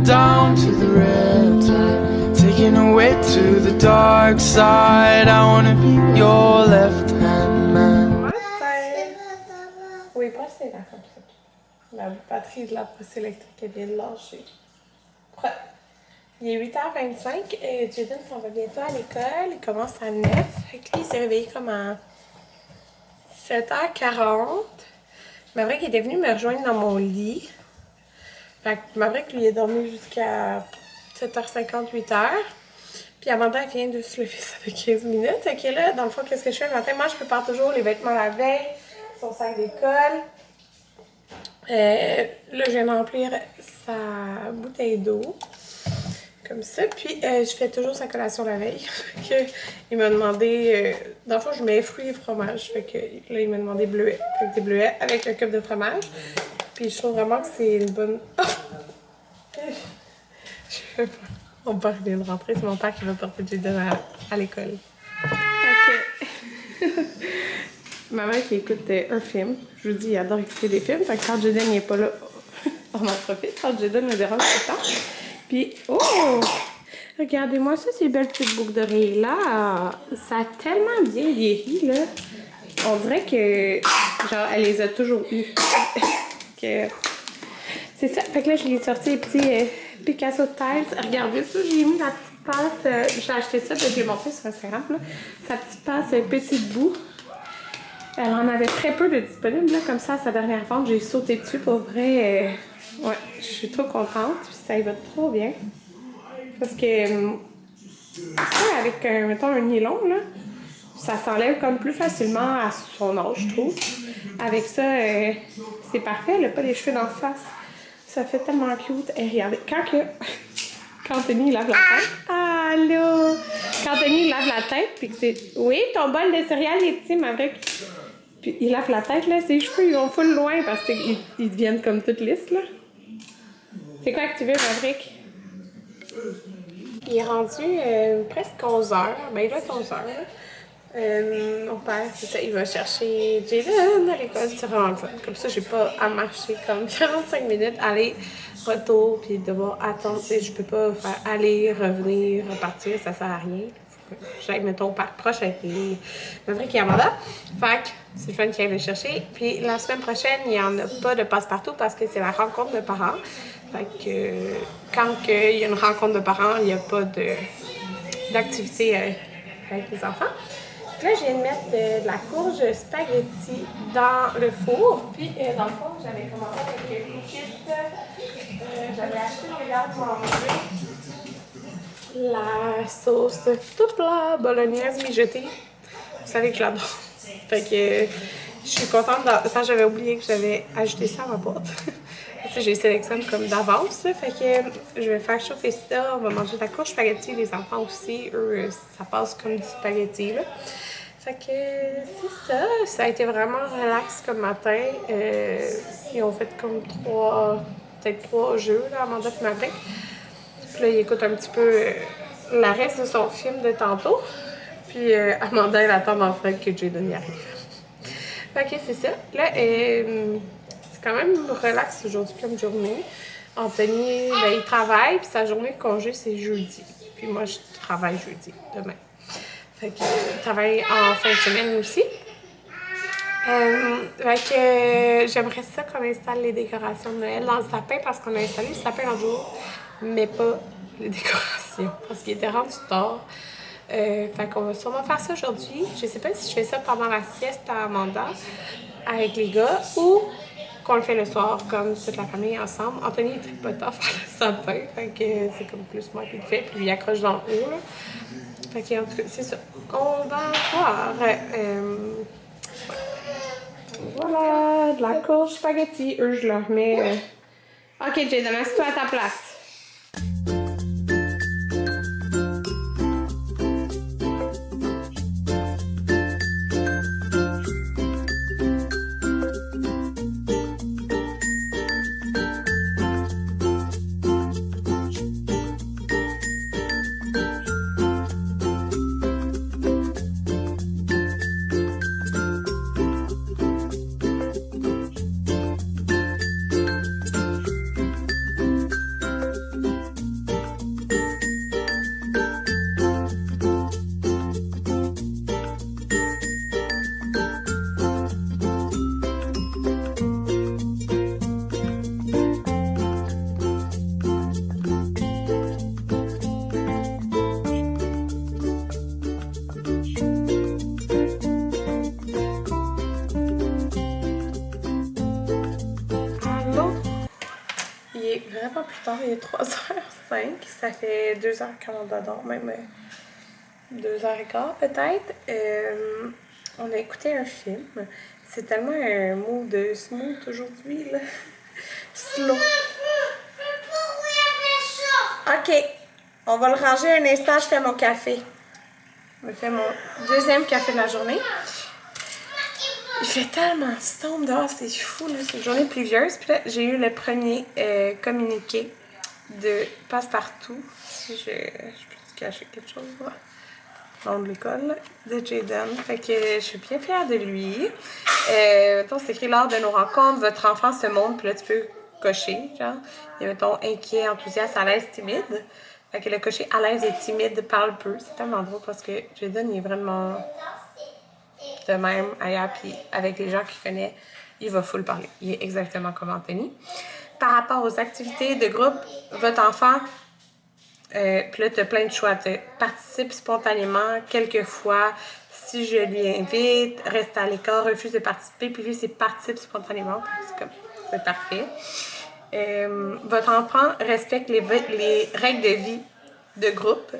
down to the riptide, taken away to the dark side. I wanna be your left-hand man. Oui, pas c'est là comme ça. La batterie de la brosse électrique elle vient de lâcher. Il est 8h25 et Jaden s'en va bientôt à l'école. Il commence à 9. Fait que lui, il s'est réveillé comme à 7h40. Maverick était venu me rejoindre dans mon lit. Fait que Maverick, lui, est dormi jusqu'à 7h50, 8h. Puis Amanda, elle vient de se lever, ça fait 15 minutes. Fait que là, dans le fond, qu'est-ce que je fais le matin? Moi, je prépare toujours les vêtements la veille, son sac d'école. Là, je viens de remplir sa bouteille d'eau. Comme ça. Puis, je fais toujours sa collation la veille. Il m'a demandé... dans le fond, je mets fruits et fromage. Fait que là, il m'a demandé bleuets. Fait que des bleuets avec un cup de fromage. Puis, je trouve vraiment que c'est une bonne... Oh! Je sais pas. Mon père vient de rentrer. C'est mon père qui va porter Jaden à l'école. OK. Ma mère qui écoute un film. Je vous dis, il adore écouter des films. Fait que quand Jaden n'est pas là, on en profite. Quand Jaden me dérange tout le temps. Puis, oh! Regardez-moi ça, ces belles petites boucles d'oreilles-là. Ça a tellement bien vieilli, là. On dirait que, genre, elle les a toujours eues. C'est ça. Fait que là, je lui ai sorti les petits Picasso Tiles. Regardez ça, j'ai mis la petite passe. J'ai acheté ça, puis je l'ai montré sur Instagram, là. Sa petite passe petite bout. Elle en avait très peu de disponibles, là. Comme ça, à sa dernière vente, j'ai sauté dessus. Pour vrai, ouais, je suis trop contente. Puis ça y va trop bien. Parce que ça, avec, mettons, un nylon, là, ça s'enlève comme plus facilement à son âge, je trouve. Avec ça, c'est parfait. Elle n'a pas les cheveux dans le face. Ça fait tellement cute. Et regardez, quand Anthony lave la tête. Allô! Quand Anthony lave la tête, puis que c'est... Oui, ton bol de céréales est petit, Maverick. Puis il lave la tête, là, ses cheveux, ils vont full loin parce qu'ils deviennent comme toutes lisses, là. C'est quoi que tu veux, Maverick? Il est rendu presque 11h. Ben, il doit être 11h. Mon père, c'est ça, il va chercher Jaden à l'école. C'est vraiment le fun. Comme ça, j'ai pas à marcher comme 45 minutes, aller, retour, puis devoir attendre. Tu sais, je peux pas faire aller, revenir, repartir, ça sert à rien. J'aille, mettons, au parc proche avec les Maverick et Amanda. Fait que c'est le fun qui aille le chercher. Puis la semaine prochaine, il n'y en a pas de passe-partout parce que c'est la rencontre de parents. Fait que quand il y a une rencontre de parents, il n'y a pas d'activité avec les enfants. Là, je viens de mettre de la courge spaghetti dans le four. Puis, dans le fond, j'avais commandé avec le kit. J'avais acheté le garde manger. La sauce toute la bolognaise mijotée. Vous savez que je l'adore. Fait que je suis contente. Enfin, j'avais oublié que j'avais ajouté ça à ma boîte. J'ai sélectionné comme d'avance. Fait que je vais faire chauffer ça. On va manger de la courge spaghetti. Les enfants aussi, eux, ça passe comme du spaghetti, là. Fait que c'est ça. Ça a été vraiment relax comme matin. Ils ont fait comme peut-être trois jeux, là, Amanda et Maverick. Puis là, il écoute un petit peu la reste de son film de tantôt. Puis Amanda, elle attend en fait que Jaden y arrive. Fait que c'est ça. Là, c'est quand même relax aujourd'hui comme journée. Anthony, ben, il travaille, puis sa journée de congé, c'est jeudi. Puis moi, je travaille jeudi, demain. Fait que je travaille en fin de semaine aussi. Fait que j'aimerais ça qu'on installe les décorations de Noël dans le sapin parce qu'on a installé le sapin un jour, mais pas les décorations parce qu'il était rendu tard. Fait qu'on va sûrement faire ça aujourd'hui. Je sais pas si je fais ça pendant la sieste à Amanda avec les gars ou qu'on le fait le soir comme toute la famille ensemble. Anthony est très potent à faire le sapin, fait que c'est comme plus moi qui le fais, puis il accroche dans le haut, là. Fait que en tout cas, c'est ça. On va voir. Voilà, de la courge spaghetti. Eux, je leur mets... Ok, Jaden, assieds-toi à ta place. Il est vraiment plus tard, il est 3h05. Ça fait 2h qu'on dort, même 2h15 peut-être. On a écouté un film. C'est tellement un mot de smooth aujourd'hui, là. Slow. OK. On va le ranger un instant, je fais mon café. Je fais mon deuxième café de la journée. Il fait tellement sombre dehors, c'est fou, là. C'est une journée pluvieuse. Puis là, j'ai eu le premier communiqué de Passepartout. Si je peux te cacher quelque chose, là. Nom de l'école, de Jaden. Fait que je suis bien fière de lui. Mettons, c'est écrit lors de nos rencontres, votre enfant se montre, puis là, tu peux cocher, genre. Il y a, mettons, inquiet, enthousiaste, à l'aise, timide. Fait que le cocher à l'aise et timide parle peu. C'est tellement drôle parce que Jaden, il est vraiment de même ailleurs, puis avec les gens qu'il connaît, il va full parler. Il est exactement comme Anthony. Par rapport aux activités de groupe, votre enfant, puis là, tu as plein de choix. Tu participes spontanément, quelquefois, si je lui invite, reste à l'écart, refuse de participer, puis lui, c'est participe spontanément. C'est parfait. Votre enfant respecte les règles de vie de groupe,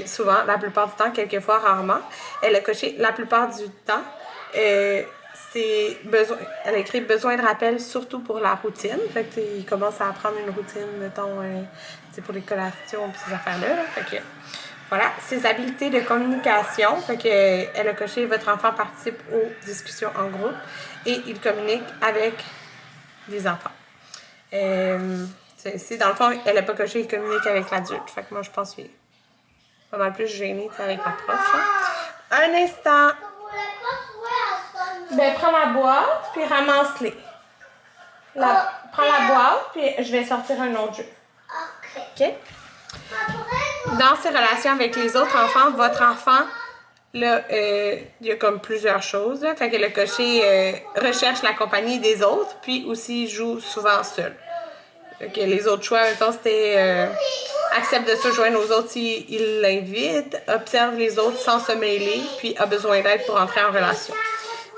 souvent, la plupart du temps, quelquefois, rarement. Elle a coché la plupart du temps. Elle a écrit besoin de rappel, surtout pour la routine. Fait que il commence à apprendre une routine, mettons, pour les collations et ces affaires-là. Fait que, voilà. Ses habiletés de communication. Fait que, elle a coché votre enfant participe aux discussions en groupe et il communique avec des enfants. Dans le fond, elle n'a pas coché, il communique avec l'adulte. Fait que moi, je pense qu'il est pas mal plus gêné avec la prof. Hein. Un instant. Ben, prends la boîte, puis ramasse-les. Prends la boîte, puis je vais sortir un autre jeu. OK? Dans ses relations avec les autres enfants, votre enfant, là, il y a comme plusieurs choses. Là. Fait que le cocher recherche la compagnie des autres, puis aussi joue souvent seul. Que les autres choix, mettons, c'était accepte de se joindre aux autres s'il l'invite, observe les autres sans se mêler, puis a besoin d'aide pour entrer en relation.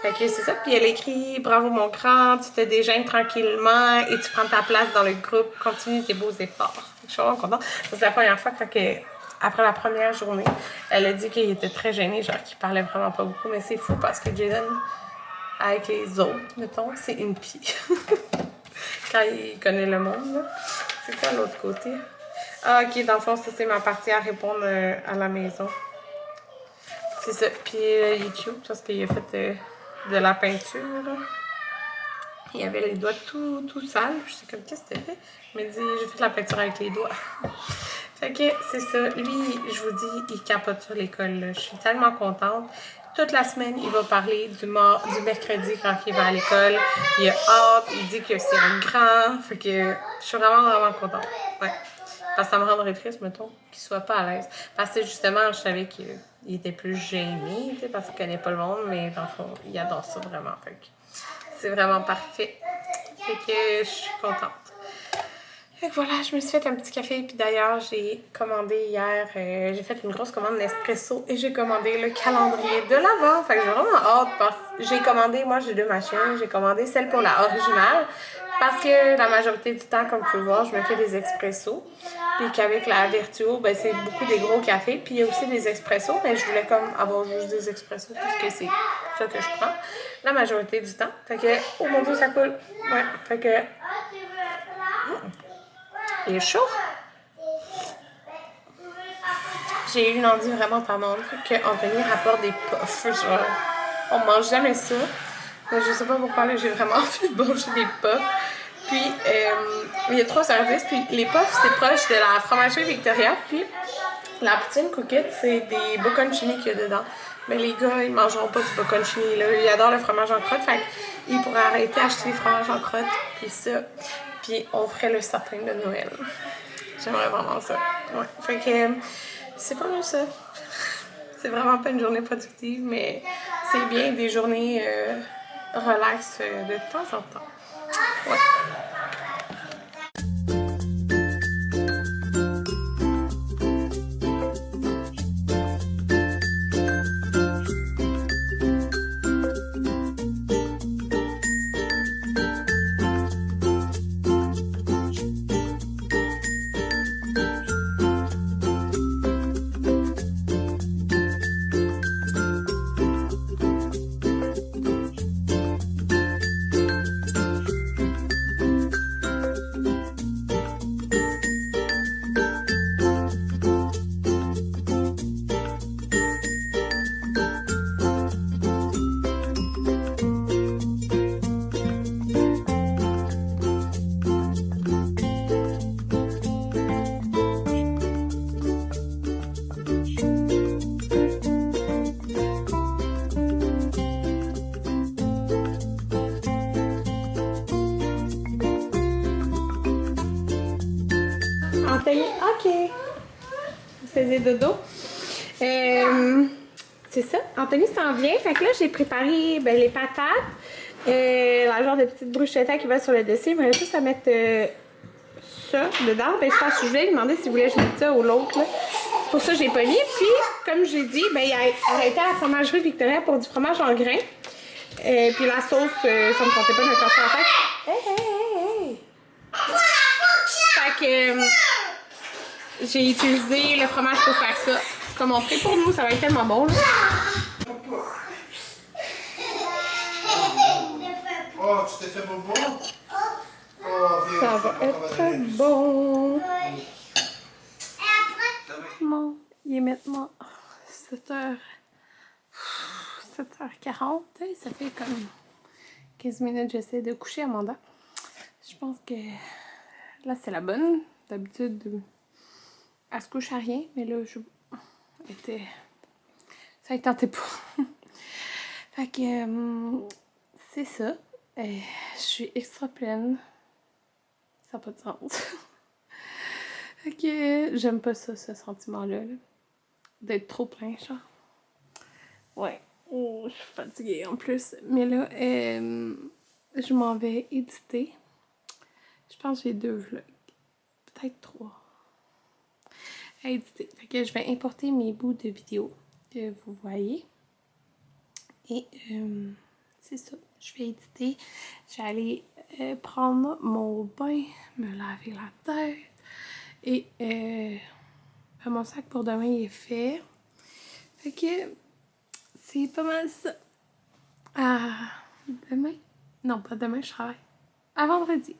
Fait que c'est ça. Puis elle écrit « Bravo mon grand, tu te dégênes tranquillement et tu prends ta place dans le groupe. Continue tes beaux efforts. » Je suis vraiment contente. C'est la première fois que, après la première journée, elle a dit qu'il était très gêné, genre qu'il parlait vraiment pas beaucoup. Mais c'est fou parce que Jaden, avec les autres, mettons, c'est une pie. Quand il connaît le monde, là. C'est quoi l'autre côté? Ah, OK, dans le fond, ça, c'est ma partie à répondre à la maison. C'est ça. Puis il est cute parce qu'il a fait de la peinture. Il avait les doigts tout sales. Je sais comme, qu'est-ce que t'as fait? Il m'a dit, j'ai fait de la peinture avec les doigts. Fait que c'est ça. Lui, je vous dis, il capote sur l'école. Je suis tellement contente. Toute la semaine, il va parler du mercredi quand il va à l'école. Il a hâte, il dit que c'est un grand. Fait que je suis vraiment contente. Ouais. Parce que ça me rendrait triste, mettons, qu'il soit pas à l'aise. Parce que justement, je savais qu'il était plus gêné, tu sais, parce qu'il connaît pas le monde, mais dans le fond, il adore ça vraiment. Fait que c'est vraiment parfait. Fait que je suis contente. Fait que voilà, je me suis fait un petit café. Puis d'ailleurs, j'ai commandé hier, j'ai fait une grosse commande Nespresso et j'ai commandé le calendrier de l'Avent. Fait que j'ai vraiment hâte parce que j'ai commandé, moi j'ai 2 machines, j'ai commandé celle pour la originale parce que la majorité du temps, comme tu peux voir, je me fais des expressos. Puis qu'avec la Vertuo, ben c'est beaucoup des gros cafés. Puis il y a aussi des expressos, mais je voulais comme avoir juste des expressos puisque c'est ça que je prends la majorité du temps. Fait que, oh mon Dieu, ça coule. Ouais, fait que... Il est chaud. J'ai eu une envie vraiment tannante qu'Anthony rapporte des puffs. Genre, on mange jamais ça. Mais je sais pas pourquoi, là, j'ai vraiment envie de manger des puffs. Puis, il y a 3 services. Puis, les puffs, c'est proche de la fromagerie Victoria. Puis, la poutine coquette, c'est des bocconcini qu'il y a dedans. Mais les gars, ils mangeront pas du bocconcini, là. Ils adorent le fromage en crotte. Fait qu'ils pourraient arrêter d'acheter des fromages en crotte. Puis ça... Puis on ferait le sapin de Noël. J'aimerais vraiment ça. Ouais. Fait que c'est pas mal ça. C'est vraiment pas une journée productive, mais c'est bien des journées relax de temps en temps. Ouais. Anthony, ok. Vous faisiez dodo. C'est ça. Anthony s'en vient. Fait que là, j'ai préparé les patates. La genre de petite bruschetta qui va sur le dessus. Il me reste juste à mettre ça dedans. Ben, je pense que je voulais lui demander s'il voulait que je mette ça ou l'autre. C'est pour ça que j'ai pas mis. Puis, comme j'ai dit, ben, il a arrêté à la fromagerie Victoria pour du fromage en grains. Puis la sauce, ça me tentait pas de me casser la tête. Hey! Fait que j'ai utilisé le fromage pour faire ça. Comme on fait pour nous, ça va être tellement bon. Là. Oh, tu t'es fait bobo? Oh, Ça va être bon. Bon, il est maintenant 7h40. Ça fait comme 15 minutes que j'essaie de coucher Amanda. Je pense que là, c'est la bonne. D'habitude, elle se couche à rien, mais là, ça ne tentait pas. Fait que c'est ça. Je suis extra pleine. Ça n'a pas de sens. Fait que j'aime pas ça, ce sentiment-là. Là. D'être trop plein, genre. Ouais. Oh, je suis fatiguée en plus. Mais là, je m'en vais éditer. Je pense que j'ai 2 vlogs. Peut-être 3. À éditer. Fait que je vais importer mes bouts de vidéos que vous voyez. Et c'est ça. Je vais éditer. Je vais aller prendre mon bain, me laver la tête. Et mon sac pour demain il est fait. Fait que c'est pas mal ça. Demain? Non, pas demain, je travaille. À vendredi.